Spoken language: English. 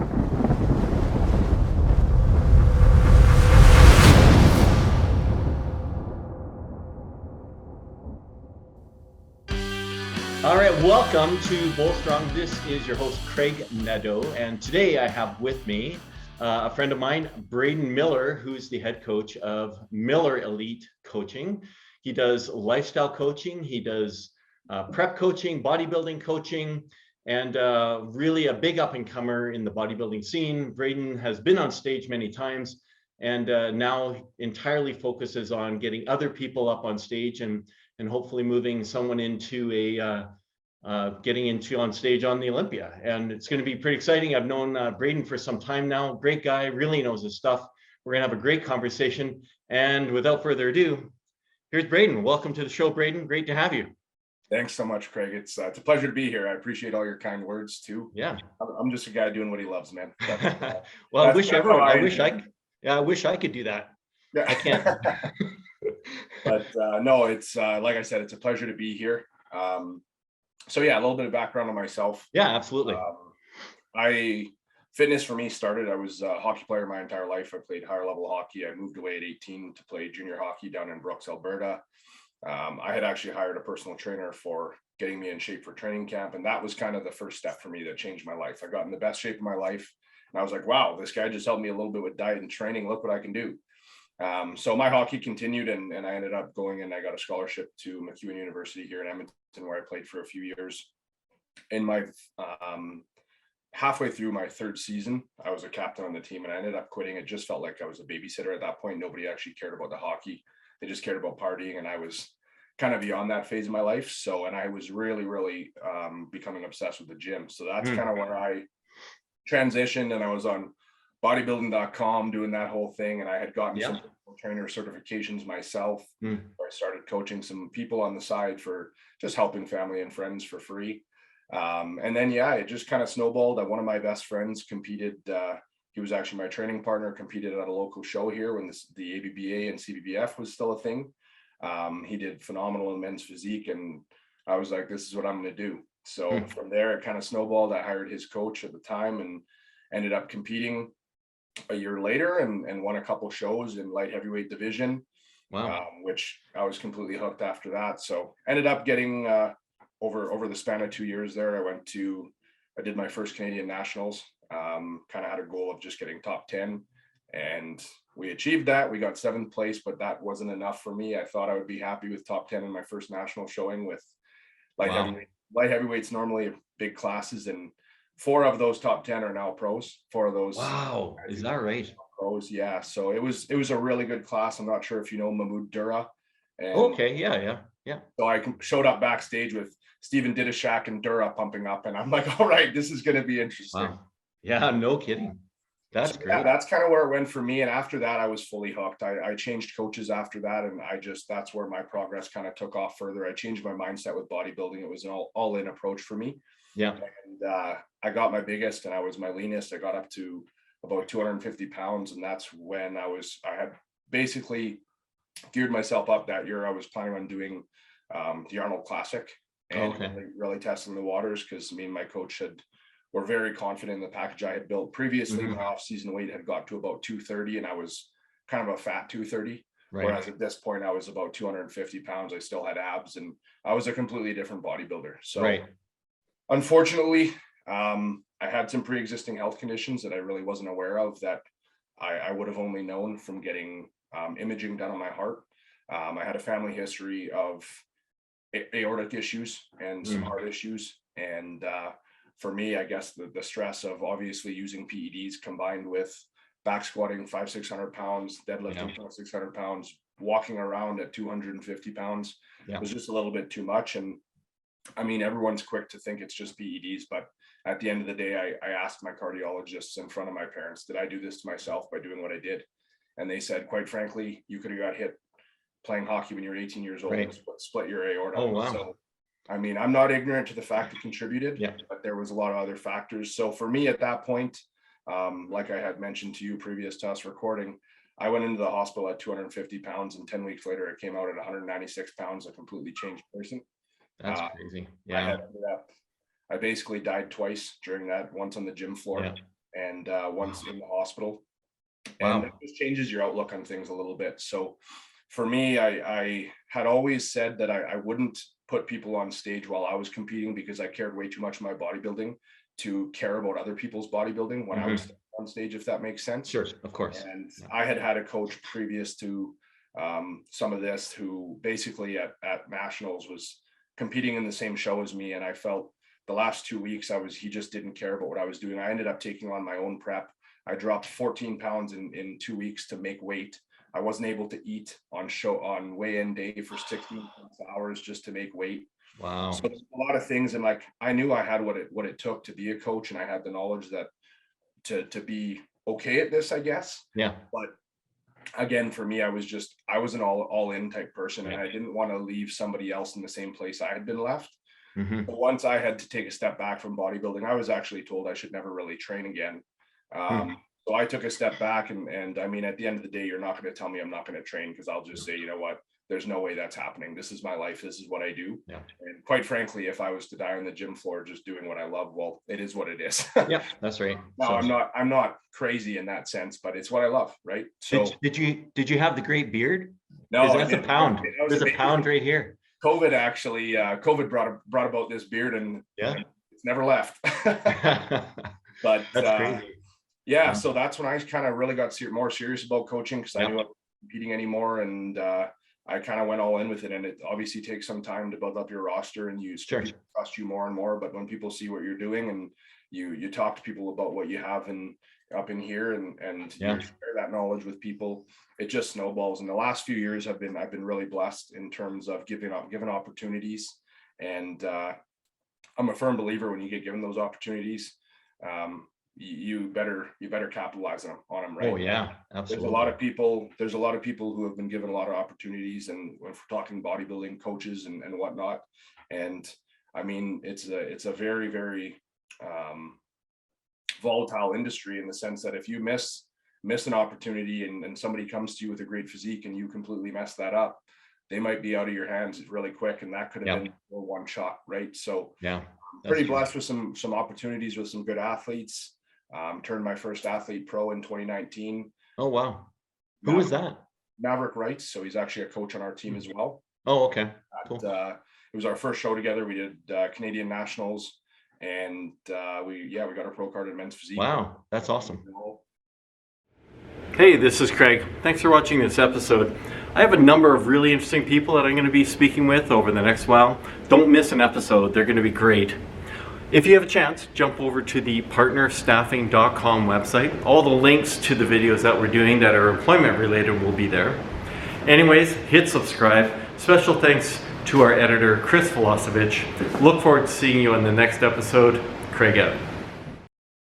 All right, welcome to Bull Strong. This is your host, Craig Nadeau, and today I have with me a friend of mine, Braeden Miller, who's the head coach of Miller Elite Coaching. He does lifestyle coaching, he does prep coaching, bodybuilding coaching, and really a big up-and-comer in the bodybuilding scene. Braeden has been on stage many times and now entirely focuses on getting other people up on stage and hopefully moving someone into getting into on stage on the Olympia. And it's going to be pretty exciting. I've known Braeden for some time now. Great guy, really knows his stuff. We're going to have a great conversation. And without further ado, here's Braeden. Welcome to the show, Braeden. Great to have you. Thanks so much, Craig. It's a pleasure to be here. I appreciate all your kind words too. Yeah. I'm just a guy doing what he loves, man. Well, I wish I could do that. Yeah. I can't. But no, it's like I said, it's a pleasure to be here. So yeah, a little bit of background on myself. Yeah, absolutely. Fitness for me started, I was a hockey player my entire life. I played higher level hockey. I moved away at 18 to play junior hockey down in Brooks, Alberta. I had actually hired a personal trainer for getting me in shape for training camp. And that was kind of the first step for me that changed my life. I got in the best shape of my life. And I was like, wow, this guy just helped me a little bit with diet and training. Look what I can do. So my hockey continued and I ended up going and I got a scholarship to MacEwan University here in Edmonton, where I played for a few years. In my halfway through my third season, I was a captain on the team and I ended up quitting. It just felt like I was a babysitter at that point. Nobody actually cared about the hockey. They just cared about partying. And I was kind of beyond that phase of my life. So, and I was really becoming obsessed with the gym. So that's kind of where I transitioned, and I was on bodybuilding.com doing that whole thing. And I had gotten some trainer certifications myself. I started coaching some people on the side for just helping family and friends for free. And then, it just kind of snowballed. One of my best friends competed. He was actually my training partner, competed at a local show here when the ABBA and CBBF was still a thing. He did phenomenal in men's physique. And I was like, this is what I'm going to do. So from there, it kind of snowballed. I hired his coach at the time and ended up competing a year later and won a couple shows in light heavyweight division. Wow. Which I was completely hooked after that. So ended up getting over the span of 2 years there, I did my first Canadian nationals, kind of had a goal of just getting top 10, and we achieved that. We got 7th place, but that wasn't enough for me. I thought I would be happy with top 10 in my first national showing with light heavyweight. Light heavyweight's normally big classes, and 4 of those top 10 are now pros. 4 of those. Wow. Is that right? Pros. Yeah. So it was a really good class. I'm not sure if you know Mahmoud Dura. And okay. Yeah. So I showed up backstage with Steven Didishak and Dura pumping up, and I'm like, all right, this is going to be interesting. Wow. Yeah. No kidding. That's great. Yeah, that's kind of where it went for me. And after that, I was fully hooked. I changed coaches after that. And that's where my progress kind of took off further. I changed my mindset with bodybuilding. It was an all-in approach for me. Yeah. And I got my biggest and I was my leanest. I got up to about 250 pounds. And that's when I had basically geared myself up that year. I was planning on doing the Arnold Classic and really testing the waters, because me and my coach were very confident in the package I had built previously. My off-season weight had got to about 230 and I was kind of a fat 230. Right. Whereas at this point I was about 250 pounds. I still had abs and I was a completely different bodybuilder. So unfortunately, I had some pre-existing health conditions that I really wasn't aware of, that I would have only known from getting imaging done on my heart. I had a family history of aortic issues and some heart issues. And for me, I guess the stress of obviously using PEDs combined with back squatting 500-600 pounds, deadlifting 600 pounds, walking around at 250 pounds was just a little bit too much. And I mean, everyone's quick to think it's just PEDs, but at the end of the day, I asked my cardiologists in front of my parents, did I do this to myself by doing what I did? And they said, quite frankly, you could have got hit playing hockey when you were 18 years old and split your aorta. Oh, wow. So, I mean, I'm not ignorant to the fact it contributed, but there was a lot of other factors. So for me at that point, like I had mentioned to you previous to us recording, I went into the hospital at 250 pounds and 10 weeks later, I came out at 196 pounds, a completely changed person. That's crazy. Yeah. I basically died twice during that, once on the gym floor and once in the hospital. Wow. And it just changes your outlook on things a little bit. So for me, I had always said that I wouldn't put people on stage while I was competing, because I cared way too much in my bodybuilding to care about other people's bodybuilding when I was on stage, if that makes sense. Sure, of course. And I had a coach previous to some of this who basically at nationals was competing in the same show as me. And I felt the last 2 weeks he just didn't care about what I was doing. I ended up taking on my own prep. I dropped 14 pounds in 2 weeks to make weight. I wasn't able to eat on weigh-in day for 16 hours just to make weight. Wow. So a lot of things. And like, I knew I had what it took to be a coach, and I had the knowledge that to be okay at this, I guess. Yeah. But again, for me, I was an all in type person, and I didn't want to leave somebody else in the same place I had been left. But once I had to take a step back from bodybuilding, I was actually told I should never really train again. So I took a step back, and I mean, at the end of the day, you're not going to tell me I'm not going to train, because I'll just say, you know what, there's no way that's happening. This is my life. This is what I do. Yeah. And quite frankly, if I was to die on the gym floor just doing what I love, well, it is what it is. Yeah, that's right. No, so, I'm not crazy in that sense, but it's what I love, right? So did you have the great beard? No, that's a pound. There's a pound right here. COVID actually, COVID brought about this beard, and it's never left. But that's crazy. Yeah, so that's when I kind of really got more serious about coaching, because I knew I wasn't competing anymore, and I kind of went all in with it. And it obviously takes some time to build up your roster, and people trust you more and more. But when people see what you're doing, and you talk to people about what you have up in here, and you share that knowledge with people, it just snowballs. And the last few years I've been really blessed in terms of given opportunities, and I'm a firm believer when you get given those opportunities, you better capitalize on them, right? Oh yeah, absolutely. There's a lot of people who have been given a lot of opportunities, and when we're talking bodybuilding coaches and whatnot, and I mean, it's a very, very volatile industry, in the sense that if you miss an opportunity and somebody comes to you with a great physique and you completely mess that up, they might be out of your hands really quick, and that could have been one shot, right? So pretty blessed with some opportunities with some good athletes. Turned my first athlete pro in 2019. Oh wow. Who was that? Maverick Wright. So he's actually a coach on our team as well. Oh, okay. Cool. It was our first show together. We did Canadian Nationals, and we got our pro card in men's physique. Wow, that's awesome. Hey, this is Craig. Thanks for watching this episode. I have a number of really interesting people that I'm going to be speaking with over the next while. Don't miss an episode. They're going to be great. If you have a chance, jump over to the partnerstaffing.com website. All the links to the videos that we're doing that are employment related will be there. Anyways, hit subscribe. Special thanks to our editor, Chris Filosovich. Look forward to seeing you in the next episode. Craig out.